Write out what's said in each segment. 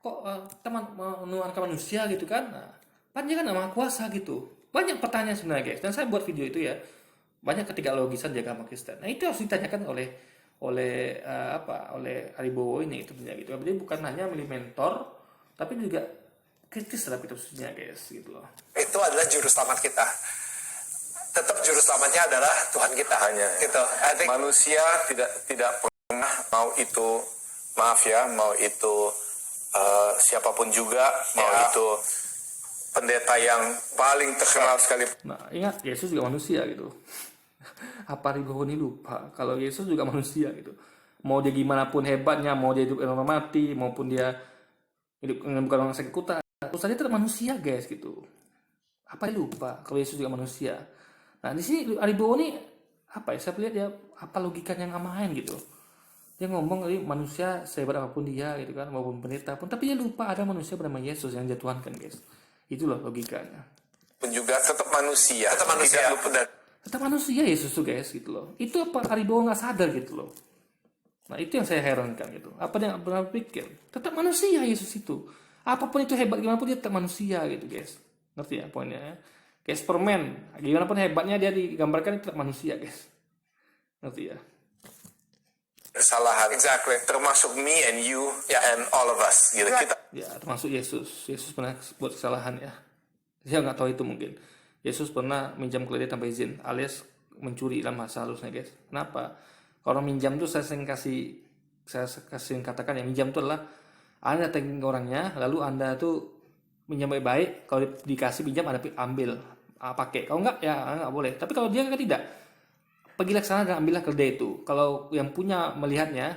kok teman menuhankan manusia gitu kan? Nah, pan dia kan maha kuasa gitu. Banyak pertanyaan sebenarnya guys. Dan saya buat video itu ya. Banyak ketidaklogisan di agama Kristen. Nah itu harus ditanyakan oleh oleh Aribowo ini tentunya gitu. Jadi bukan hanya milih mentor, tapi juga kritis terhadap khususnya guys gitu loh. Itu adalah juru selamat kita. Tetap juru selamatnya adalah Tuhan kita. Hanya gitu. manusia tidak pernah mau itu, maaf ya, mau itu siapapun juga, mau itu pendeta yang paling terkenal sekali. Nah ingat Yesus juga manusia gitu. Apa Aribowo ini lupa kalau Yesus juga manusia gitu. Mau dia gimana pun hebatnya, mau dia hidup orang mati, maupun dia hidup bukan orang sakit kuta, terus saja tetap manusia guys gitu. Apa dia lupa kalau Yesus juga manusia. Nah di sini Aribowo ini apa ya? Saya lihat ya apa logikanya yang main gitu. Dia ngomong tadi manusia sehebat apapun dia gitu kan, maupun pendeta pun, tapi dia lupa ada manusia bernama Yesus yang dia tuhankan guys. Itulah logikanya. Pun juga tetap manusia. Tetap manusia. Tidak luput dari Tetap manusia Yesus tuh guys gitu loh. Itu apa Aribowo nggak sadar gitu loh. Nah itu yang saya herankan gitu. Apa dia nggak pernah pikir? Tetap manusia Yesus itu. Apapun itu hebat gimana pun dia tetap manusia gitu guys. Ngerti ya poinnya ya? Kayak Superman. Gimana pun hebatnya dia digambarkan tetap manusia guys. Ngerti ya? kesalahan. Exactly. Termasuk me and you and all of us. Gitu. Right. Kita Ya termasuk Yesus. Yesus pernah buat kesalahan ya. Dia nggak tahu itu mungkin. Yesus pernah minjam ke dia tanpa izin, alias mencuri dalam bahasa halusnya guys. Kenapa? Kalau minjam tuh saya sering katakan ya, minjam itu adalah Anda datang ke orangnya, lalu Anda tuh minjam baik-baik, kalau dikasih pinjam Anda ambil, pakai. Kalau enggak ya nggak boleh. Tapi kalau dia kan tidak, pergilah ke sana dan ambillah keledai itu. Kalau yang punya melihatnya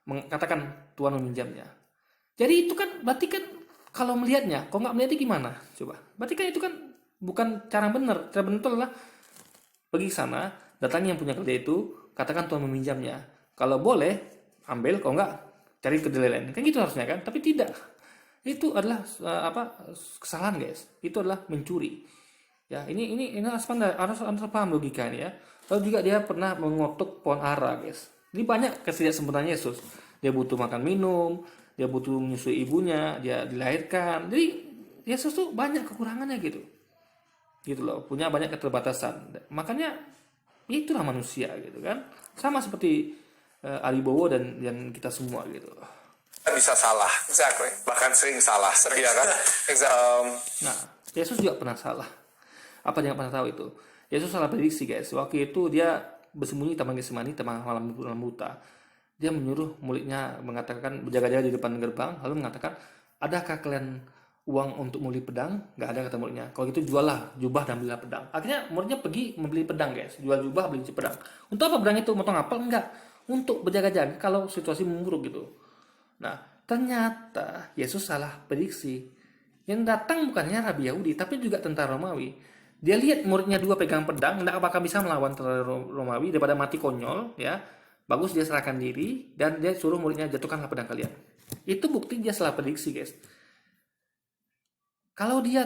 mengatakan Tuhan meminjamnya. Jadi itu kan berarti kan kalau melihatnya, kalau nggak melihatnya gimana? Coba. Berarti kan itu kan bukan cara benar. Cara benar itu adalah pergi ke sana, datangi yang punya keledai itu, katakan Tuhan meminjamnya. Kalau boleh, ambil. Kalau nggak, cari keledai lain. Kan gitu harusnya kan? Tapi tidak. Itu adalah kesalahan guys. Itu adalah mencuri. Ya, ini harus paham logika ini ya. Lalu juga dia pernah mengotuk pohon ara guys. Ini banyak ketidaksempurnaan Yesus. Dia butuh makan minum, dia butuh menyusui ibunya, dia dilahirkan. Jadi Yesus tuh banyak kekurangannya gitu. Gitu loh, punya banyak keterbatasan. Makanya itulah manusia gitu kan. Sama seperti Aribowo dan kita semua gitu. bisa salah. Exactly. Bahkan sering salah. Iya kan? Exactly. Nah, Yesus juga pernah salah. Apa yang pernah tahu itu? Yesus salah prediksi guys. Waktu itu dia bersembunyi di taman Getsemani, taman malam buta. Dia menyuruh muridnya mengatakan berjaga-jaga di depan gerbang, lalu mengatakan, adakah kalian uang untuk membeli pedang? Nggak ada kata muridnya. Kalau gitu juallah jubah dan belilah pedang. Akhirnya muridnya pergi membeli pedang guys. Jual jubah, beli pedang. Untuk apa pedang itu? Motong apel? Enggak. Untuk berjaga-jaga kalau situasi memburuk gitu. Nah, ternyata Yesus salah prediksi. Yang datang bukannya Rabi Yahudi, tapi juga tentara Romawi. Dia lihat muridnya dua pegang pedang, tidak apakah bisa melawan tentara Romawi daripada mati konyol, ya. Bagus dia serahkan diri dan dia suruh muridnya jatuhkanlah pedang kalian. Itu bukti dia salah prediksi, guys. Kalau dia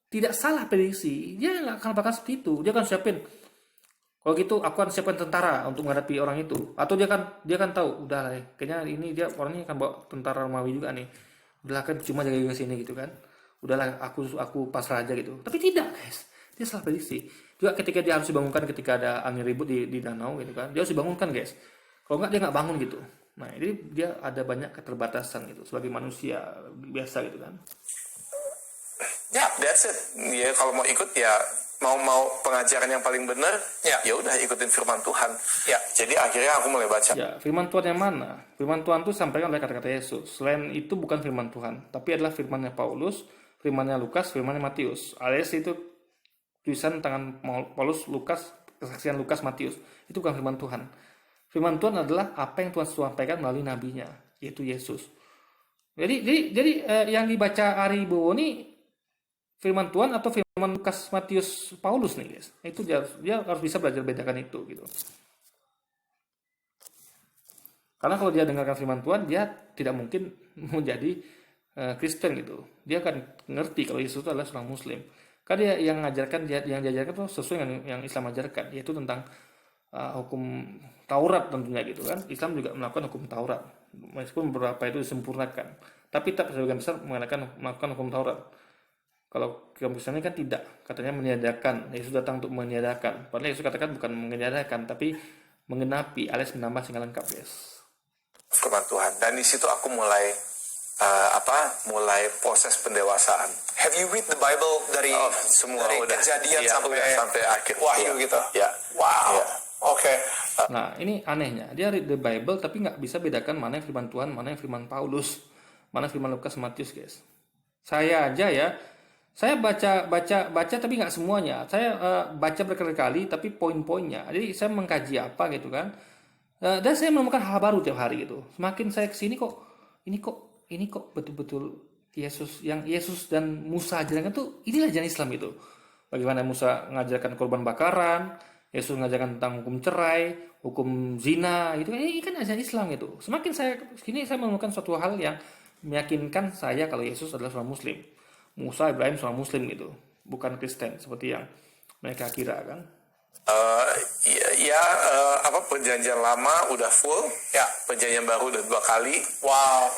tidak salah prediksi, dia nggak akan bakal seperti itu. Dia akan siapin. Kalau gitu aku akan siapkan tentara untuk menghadapi orang itu. Atau dia kan tahu, udah lah, kayaknya ini dia orangnya akan bawa tentara Romawi juga nih. Udahlah kan cuma jaga sini gitu kan. Udahlah aku pasrah aja gitu. Tapi tidak guys, dia salah prediksi. Juga ketika dia harus dibangunkan ketika ada angin ribut di danau gitu kan, dia harus dibangunkan guys. Kalau nggak dia nggak bangun gitu. Nah jadi dia ada banyak keterbatasan gitu sebagai manusia biasa gitu kan. Ya, that's it. Ya kalau mau ikut ya mau pengajaran yang paling benar, ya udah ikutin firman Tuhan. Ya, jadi akhirnya aku mulai baca. Ya, firman Tuhan yang mana? Firman Tuhan itu sampaikan oleh kata-kata Yesus. Selain itu bukan firman Tuhan, tapi adalah firmannya Paulus, firmannya Lukas, firmannya Matius. Alias itu tulisan tangan Paulus, Lukas, kesaksian Lukas, Matius. Itu bukan firman Tuhan. Firman Tuhan adalah apa yang Tuhan sampaikan melalui nabinya, yaitu Yesus. Jadi yang dibaca Aribowo ini firman Tuhan atau firman Lukas, Matius, Paulus nih guys. Itu dia harus bisa belajar bedakan itu gitu. Karena kalau dia dengarkan firman Tuhan, dia tidak mungkin menjadi Kristen gitu. Dia akan ngerti kalau Yesus itu adalah seorang Muslim. Karena dia yang diajarkan itu sesuai dengan yang Islam ajarkan, yaitu tentang hukum Taurat tentunya gitu kan. Islam juga melakukan hukum Taurat, meskipun beberapa itu disempurnakan, tapi tetap sebagian besar melakukan hukum Taurat. Kalau Kristiani kan tidak, katanya meniadakan. Yesus datang untuk meniadakan. Padahal Yesus katakan bukan meniadakan, tapi menggenapi alias menambah sehingga lengkap, guys. Firman Tuhan. Dan di situ aku mulai mulai proses pendewasaan. Have you read the Bible dari Semua dari udah. Kejadian Iya, sampai sampai akhir. Wahyu gitu? Ya. Wow. Iya. Oke. Nah, ini anehnya. Dia read the Bible tapi nggak bisa bedakan mana yang firman Tuhan, mana yang firman Paulus, mana firman Lukas, Matius, guys. Saya aja ya, saya baca tapi nggak semuanya. Saya baca berkali-kali tapi poin-poinnya. Jadi saya mengkaji apa gitu kan. Dan saya menemukan hal baru tiap hari gitu. Semakin saya kesini ini kok betul-betul Yesus dan Musa ajarkan tuh inilah ajaran Islam gitu. Bagaimana Musa mengajarkan korban bakaran, Yesus mengajarkan tentang hukum cerai, hukum zina, gitu kan. Ini kan ajaran Islam gitu. Semakin saya kesini saya menemukan suatu hal yang meyakinkan saya kalau Yesus adalah seorang Muslim. Musa, Ibrahim seorang Muslim gitu, bukan Kristen seperti yang mereka kira kan. Perjanjian lama udah full, ya perjanjian baru udah 2 kali. Wow.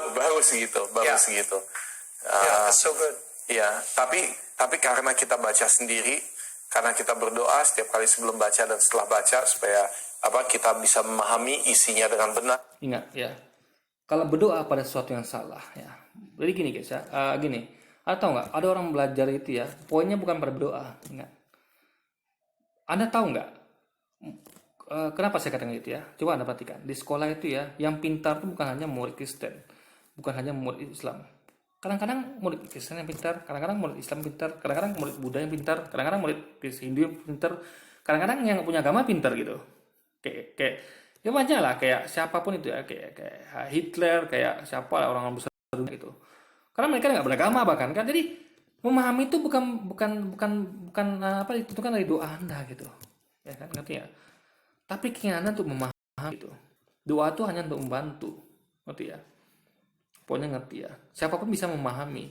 Baru segitu. That's so good. Ya, tapi karena kita baca sendiri, karena kita berdoa setiap kali sebelum baca dan setelah baca supaya kita bisa memahami isinya dengan benar. Ingat ya, kalau berdoa pada sesuatu yang salah ya. Jadi gini guys ya, gini. Atau nggak? Ada orang belajar itu ya, poinnya bukan pada berdoa. Ingat. Anda tahu nggak? Kenapa saya katakan itu ya? Coba Anda perhatikan. Di sekolah itu ya, yang pintar itu bukan hanya murid Kristen, bukan hanya murid Islam. Kadang-kadang murid Kristen yang pintar, kadang-kadang murid Islam pintar, kadang-kadang murid Buddha yang pintar, kadang-kadang murid Hindu yang pintar, kadang-kadang yang nggak punya agama pintar gitu. Kayak ya banyak lah, kayak siapapun itu ya, kayak Hitler, kayak siapa orang besar gitu. Karena mereka nggak beragama bahkan kan. Jadi memahami itu bukan ditentukan dari doa Anda gitu. Ya kan, ngerti ya? Tapi keinginan untuk memahami itu. Doa itu hanya untuk membantu. Ngerti ya? Pokoknya ngerti ya. Siapapun bisa memahami.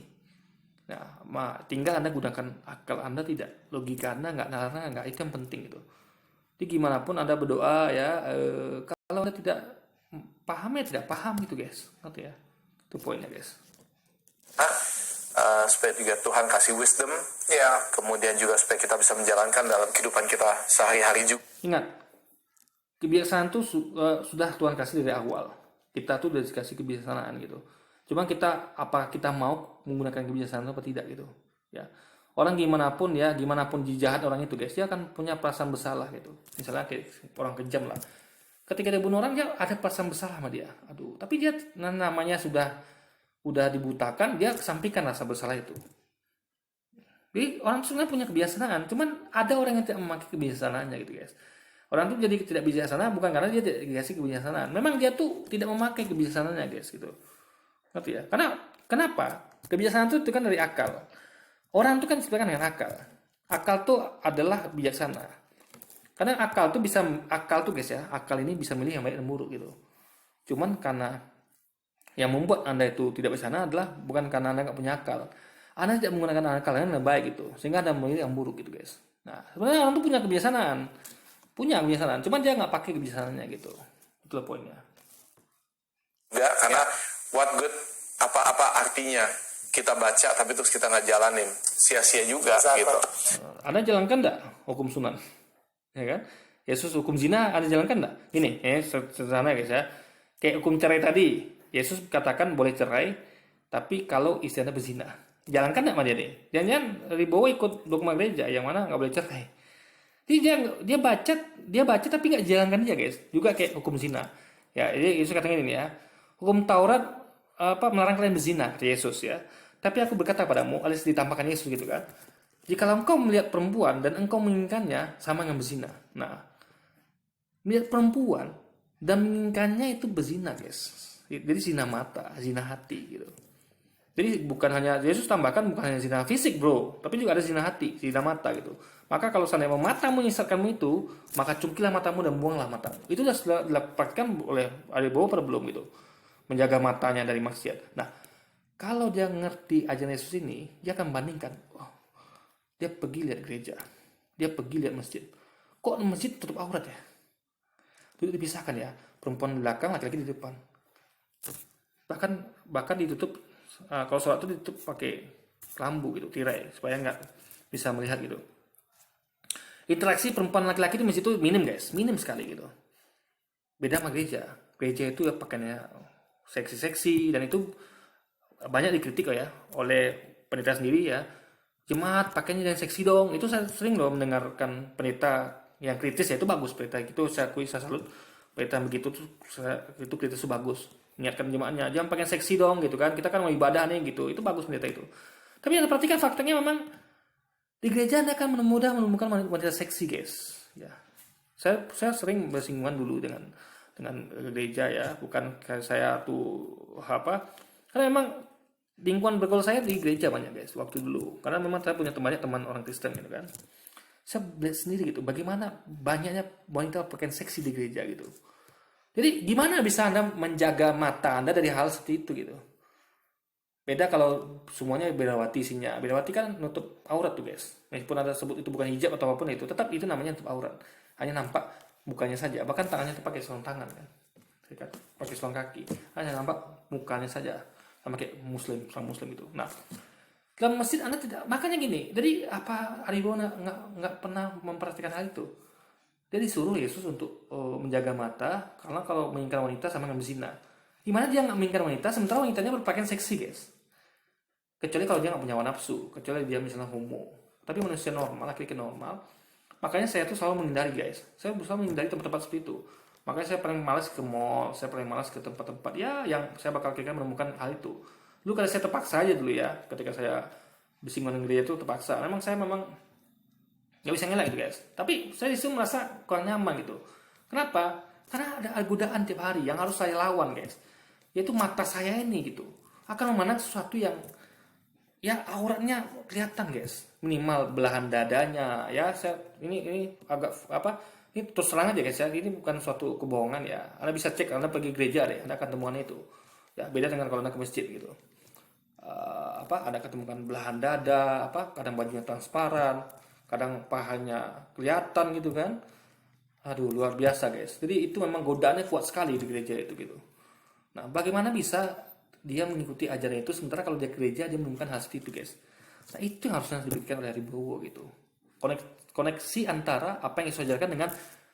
Nah, tinggal Anda gunakan akal Anda, tidak logika Anda, nggak itu yang penting gitu. Jadi gimana pun Anda berdoa ya, kalau Anda tidak paham ya tidak paham gitu guys. Ngerti ya? Itu poinnya guys. Supaya juga Tuhan kasih wisdom, ya, kemudian juga supaya kita bisa menjalankan dalam kehidupan kita sehari-hari juga. Ingat, kebiasaan tuh sudah Tuhan kasih dari awal. Kita tuh udah dikasih kebiasaan gitu. Cuma apa kita mau menggunakan kebiasaan itu apa tidak gitu. Ya, orang gimana pun jahat orang itu guys, dia akan punya perasaan bersalah gitu. Misalnya kayak orang kejam lah. Ketika dia bunuh orang, dia ada perasaan bersalah sama dia. Aduh, tapi dia namanya udah dibutakan, dia kesampingkan rasa bersalah itu. Jadi orang sebenarnya punya kebiasaan, cuman ada orang yang tidak memakai kebiasaannya gitu guys. Orang tuh jadi tidak bijaksana bukan karena dia tidak dikasih kebijaksanaan. Memang dia tuh tidak memakai kebijaksanaannya guys gitu. Ngerti ya? Karena kenapa? Kebijaksanaan itu kan dari akal. Orang tuh kan diciptakan dengan akal. Akal tuh adalah bijaksana. Karena akal tuh guys ya, akal ini bisa milih yang baik dan buruk gitu. Cuman karena yang membuat Anda itu tidak bijaksana adalah bukan karena Anda nggak punya akal. Anda tidak menggunakan akal yang baik gitu, sehingga Anda memilih yang buruk gitu guys. Nah, sebenarnya orang tuh punya kebiasaan, cuman dia nggak pakai kebiasaannya gitu. Itulah poinnya. Ya, karena what good, apa artinya kita baca tapi terus kita nggak jalanin, sia-sia juga gitu. Anda jalankan nggak hukum sunan? Ya kan? Yesus hukum zina Anda jalankan nggak? Gini, sederhana guys ya. Kayak hukum cerai tadi. Yesus katakan boleh cerai, tapi kalau istri Anda berzina. Jalankan nggak sama dia nih? Jangan-jangan Ribowo ikut dogma gereja yang mana nggak boleh cerai. Jadi dia baca tapi nggak jalankan dia guys. Juga kayak hukum zina. Ya, jadi Yesus katakan ini ya. Hukum Taurat melarang kalian berzina, kata Yesus ya. Tapi aku berkata padamu, alias ditampakkan Yesus gitu kan. Jikalau engkau melihat perempuan dan engkau menginginkannya, sama dengan berzina. Nah, melihat perempuan dan menginginkannya itu berzina guys. Jadi zina mata, zina hati gitu. Jadi bukan hanya Yesus tambahkan bukan hanya zina fisik bro, tapi juga ada zina hati, zina mata gitu. Maka kalau seandainya matamu menyesatkanmu itu, maka cungkilah matamu dan buanglah matamu. Itu sudah dilakukan oleh Aribowo pada belum gitu, menjaga matanya dari maksiat. Nah, kalau dia ngerti ajaran Yesus ini, dia akan bandingkan. Oh, dia pergi lihat gereja, dia pergi lihat masjid. kok masjid tutup aurat ya? Itu dipisahkan ya, perempuan di belakang, laki-laki di depan. Bahkan ditutup, kalau sholat itu ditutup pakai lampu gitu, tirai, supaya nggak bisa melihat gitu. Interaksi perempuan laki-laki di masjid itu minim guys, minim sekali gitu. Beda sama gereja. Gereja itu ya pakainya seksi-seksi, dan itu banyak dikritik ya oleh pendeta sendiri ya. Jemaat pakainya yang seksi dong. Itu saya sering loh mendengarkan pendeta yang kritis ya, itu bagus pendeta itu, saya akui, saya salut pendeta begitu tuh, itu kritis itu bagus. Niatkan jemaatnya, jangan pakai seksi dong gitu kan. Kita kan mau ibadah nih gitu. Itu bagus pendeta itu. Tapi yang perhatikan faktanya memang di gereja Anda akan mudah menemukan wanita seksi guys. Ya. Saya sering bersinggungan dulu dengan gereja ya, bukan kayak saya tuh apa, karena memang lingkungan bergaul saya di gereja banyak guys waktu dulu, karena memang saya punya banyak teman orang Kristen gitu kan. Saya melihat sendiri gitu bagaimana banyaknya wanita pakaian seksi di gereja gitu. Jadi gimana bisa Anda menjaga mata Anda dari hal seperti itu gitu. Beda kalau semuanya bedawati isinya. Bedawati kan nutup aurat tuh guys. Meskipun ada sebut itu bukan hijab atau apapun itu, tetap itu namanya nutup aurat. Hanya nampak mukanya saja. Bahkan tangannya itu pakai sarung tangan kan. Pakai sarung kaki. Hanya nampak mukanya saja. Sama kayak muslim, orang muslim itu. Nah, dalam masjid Anda tidak. Makanya gini. Jadi apa Aribo nggak pernah memperhatikan hal itu. Dia disuruh Yesus untuk menjaga mata, karena kalau menginginkan wanita sama dengan berzina. Gimana dia nggak menginginkan wanita sementara wanitanya berpakaian seksi guys? Kecuali kalau dia nggak punya nafsu, kecuali dia misalnya homo. Tapi manusia normal, laki-laki normal. Makanya saya tuh selalu menghindari guys. Saya berusaha menghindari tempat-tempat seperti itu. Makanya saya paling malas ke mall, saya paling malas ke tempat-tempat ya yang saya bakal kira menemukan hal itu. Dulu kalau saya terpaksa aja dulu ya, ketika saya bersinggungan dengan dia itu terpaksa. Memang saya nggak bisa ngelak gitu guys. Tapi saya disitu merasa kurang nyaman gitu. Kenapa? Karena ada godaan tiap hari yang harus saya lawan guys. Yaitu mata saya ini gitu. Akan memandang sesuatu yang ya auratnya kelihatan guys, minimal belahan dadanya ya. Ini agak apa, ini terus terang aja guys ya, ini bukan suatu kebohongan ya. Anda bisa cek, Anda pergi gereja deh, Anda akan temuan itu ya. Beda dengan kalau Anda ke masjid gitu. Anda ketemukan belahan dada, kadang bajunya transparan, kadang pahanya kelihatan gitu kan. Aduh, luar biasa guys. Jadi itu memang godaannya kuat sekali di gereja itu gitu. Nah, bagaimana bisa dia mengikuti ajaran itu sementara kalau dia gereja dia menemukan hal seperti itu guys. Nah, itu yang harusnya dipikirkan oleh Aribowo gitu. Koneksi antara apa yang Yesus ajarkan dengan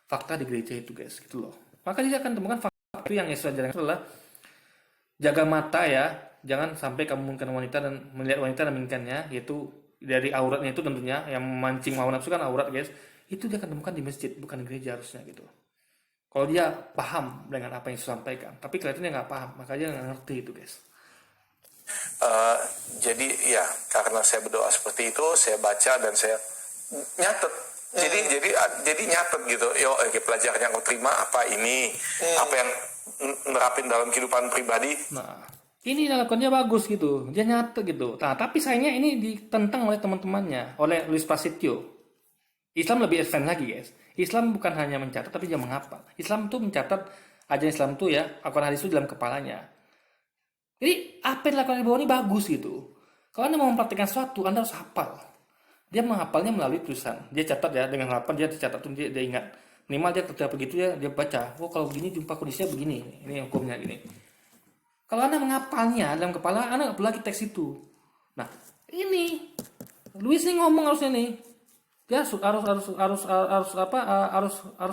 fakta di gereja itu guys gitu loh. Maka dia akan temukan fakta yang Yesus ajarkan adalah jaga mata ya, jangan sampai kamu menginginkan wanita dan melihat wanita dan menginginkannya, yaitu dari auratnya itu tentunya yang memancing hawa nafsu kan aurat guys. Itu dia akan temukan di masjid, bukan di gereja harusnya gitu. Kalau dia paham dengan apa yang Yesus sampaikan, tapi kelihatannya nggak paham, makanya nggak ngerti itu guys. Jadi ya karena saya berdoa seperti itu, saya baca dan saya nyatet. Jadi nyatet gitu. Pelajaran yang aku terima apa ini, apa yang nerapin dalam kehidupan pribadi. Nah, ini lakukannya bagus gitu, dia nyatet gitu. Nah, tapi sayangnya ini ditentang oleh teman-temannya, oleh Luis Prasetyo. Islam lebih advance lagi guys. Islam bukan hanya mencatat tapi dia menghafal. Islam tuh mencatat ajaran Islam tuh ya, Al-Quran hadis itu dalam kepalanya. Jadi apa yang dilakukan di bawah ini bagus gitu. Kalau Anda mau memperhatikan sesuatu, Anda harus hafal. Dia menghafalnya melalui tulisan. Dia catat ya, dengan harapan dia dicatat tuh dia ingat. Minimal dia ketika begitu dia baca. Oh kalau begini jumpa kondisinya begini. Ini hukumnya gini. Kalau Anda menghafalnya dalam kepala, Anda nggak perlu lagi teks itu. Nah ini Luis nih ngomong harusnya nih. Dia harus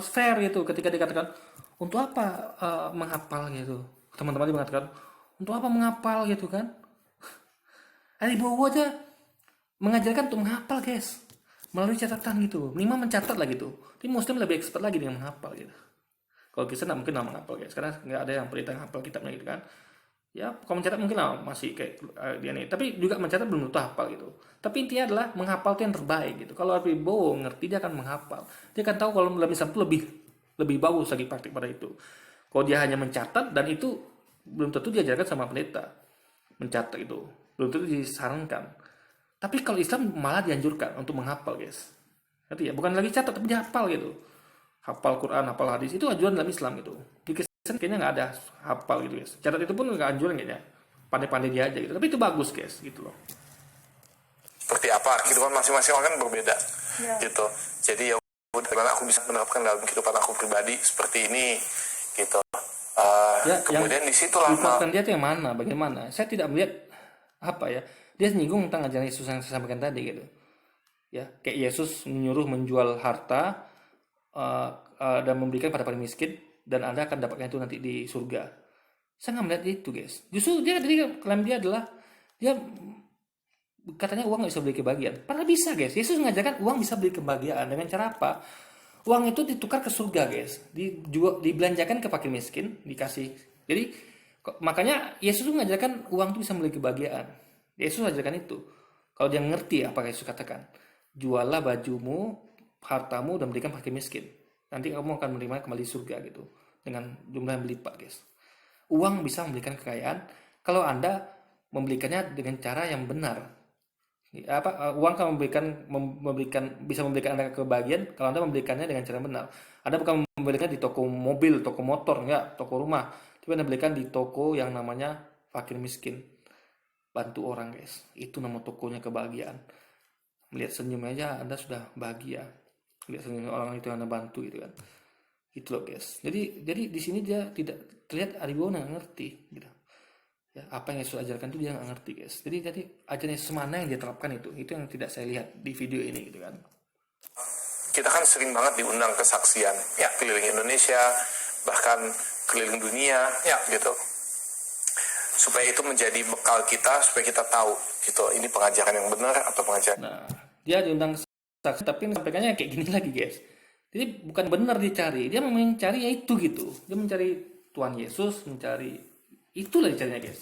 fair gitu ketika dikatakan untuk apa menghafal gitu. Teman-teman dia mengatakan untuk apa menghafal gitu kan. Aribowo aja mengajarkan untuk menghafal guys melalui catatan gitu, minimal mencatat lah gitu. Tapi Muslim lebih expert lagi dengan menghafal gitu. Kalau Kristen nggak mungkin menghafal guys, karena nggak ada yang perintah menghafal kitabnya gitu kan. Ya kalau mencatat mungkin lah masih kayak dia nih, tapi juga mencatat belum tentu hafal gitu. Tapi intinya adalah menghafal itu yang terbaik gitu. Kalau Aribowo ngerti, dia akan menghafal, dia akan tahu kalau dalam Islam itu lebih bagus lagi praktik pada itu. Kalau dia hanya mencatat, dan itu belum tentu diajarkan sama pendeta mencatat itu, belum tentu disarankan. Tapi kalau Islam malah dianjurkan untuk menghafal guys. Ngerti ya? Bukan lagi catat tapi dihafal gitu. Hafal Quran, hafal hadis itu anjuran dalam Islam gitu. Di Kristen kayaknya nggak ada hafal gitu guys. Catat itu pun nggak anjuran kayaknya. Pandai-pandai dia aja gitu. Tapi itu bagus guys gitu loh. Seperti apa kehidupan masing-masing orang kan berbeda gitu. Jadi ya bagaimana aku bisa menerapkan dalam kehidupan aku pribadi seperti ini gitu. Kemudian di situlah diterapkan dia itu yang mana, bagaimana? Saya tidak melihat apa ya. Dia menyinggung tentang ajaran Yesus yang saya sampaikan tadi gitu. Ya, kayak Yesus menyuruh menjual harta dan memberikan pada paling miskin, dan Anda akan dapatkan itu nanti di surga. Saya nggak melihat itu, guys. Justru dia tadi klaim dia adalah dia katanya uang nggak bisa beli kebahagiaan. Padahal bisa, guys. Yesus mengajarkan uang bisa beli kebahagiaan. Dengan cara apa? Uang itu ditukar ke surga, guys. Dibelanjakan ke fakir miskin, dikasih. Jadi makanya Yesus mengajarkan uang itu bisa beli kebahagiaan. Yesus mengajarkan itu. Kalau dia ngerti apa Yesus katakan, juallah bajumu, hartamu, dan berikan fakir miskin. Nanti kamu akan menerima kembali surga gitu. Dengan jumlah yang berlipat, guys. Uang bisa memberikan kekayaan kalau Anda membelikannya dengan cara yang benar. Uang kan bisa memberikan Anda kebahagiaan kalau Anda membelikannya dengan cara benar. Anda bukan membelikannya di toko mobil, toko motor, enggak, toko rumah. Tapi Anda belikan di toko yang namanya fakir miskin. Bantu orang, guys. Itu nama tokonya kebahagiaan. Melihat senyum aja Anda sudah bahagia. Lihat senyum orang itu yang Anda bantu gitu kan. Gitu loh, guys. Jadi di sini dia tidak terlihat Aribo nggak ngerti gitu. Ya, apa yang Yesus ajarkan itu dia nggak ngerti, guys. Jadi ajaran Yesus mana yang dia terapkan itu yang tidak saya lihat di video ini gitu kan. kita kan sering banget diundang kesaksian ya, keliling Indonesia, bahkan keliling dunia ya gitu, supaya itu menjadi bekal kita, supaya kita tahu gitu ini pengajaran yang benar atau pengajaran. Nah, dia diundang saksi tapi sampaikannya kayak gini lagi, guys. Jadi bukan benar dicari, dia memang mencari ya itu gitu. Dia mencari Tuhan Yesus, mencari itulah dicarinya, guys.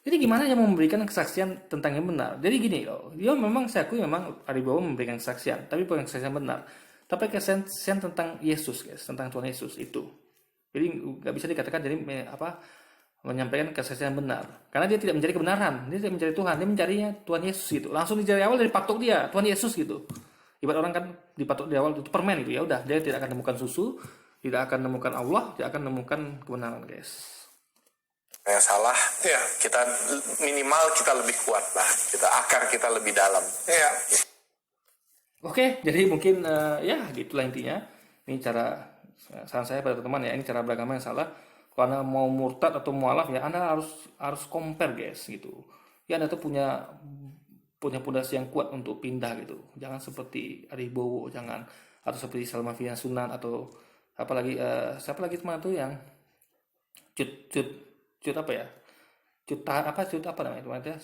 Jadi gimana dia memberikan kesaksian tentang yang benar? Jadi gini loh, dia memang saya akui memang Aribo memberikan kesaksian, tapi bukan kesaksian benar. Tapi kesaksian tentang Yesus, guys, tentang Tuhan Yesus itu. Jadi nggak bisa dikatakan jadi menyampaikan kesaksian benar, karena dia tidak mencari kebenaran, dia tidak mencari Tuhan, dia mencarinya Tuhan Yesus gitu. Langsung dicari awal dari patok dia, Tuhan Yesus gitu. Ibarat orang kan dipatok di awal itu permen gitu, ya udah dia tidak akan menemukan susu, tidak akan menemukan Allah, tidak akan menemukan kebenaran, guys. Yang salah ya, kita minimal kita lebih kuat lah, kita akar kita lebih dalam ya. Oke, jadi mungkin ya gitulah intinya. Ini cara saran saya pada teman-teman ya, ini cara beragama yang salah. Kalau Anda mau murtad atau mualaf ya Anda harus compare, guys gitu. Ya Anda tuh punya pondasi yang kuat untuk pindah gitu. Jangan seperti Aribowo, jangan, atau seperti Salmafian Sunan, atau apalagi siapa lagi teman tuh yang cut apa ya? Cut apa namanya teman ya?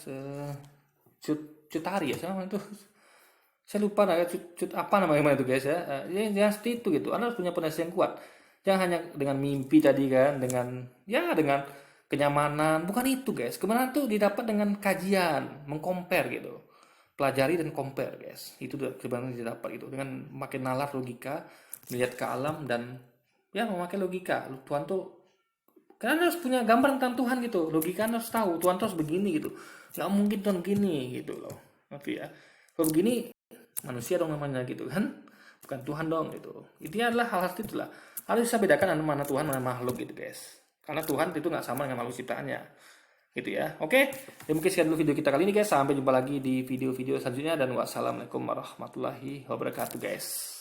Cutari ya, sama itu. Saya lupa cut apa namanya itu, guys ya. Jangan seperti itu gitu. Anda harus punya pondasi yang kuat. Jangan hanya dengan mimpi tadi kan, dengan kenyamanan, bukan itu, guys. Kebenaran tuh didapat dengan kajian, mengcompare gitu. Pelajari dan compare, guys. Itu kebenaran yang didapat gitu. Dengan makin nalar logika, melihat ke alam dan ya memakai logika. Tuhan tuh karena harus punya gambar tentang Tuhan gitu. Logika harus tahu Tuhan tuh harus begini gitu. Nggak mungkin Tuhan begini gitu loh. Tapi ya, kalau begini manusia dong namanya gitu kan, bukan Tuhan dong gitu. Intinya adalah hal-hal itu lah. Harus bisa bedakan mana Tuhan mana makhluk gitu, guys. Karena Tuhan itu nggak sama dengan makhluk ciptaannya gitu ya. Oke, ya mungkin sekian dulu video kita kali ini, guys. Sampai jumpa lagi di video-video selanjutnya, dan wassalamualaikum warahmatullahi wabarakatuh, guys.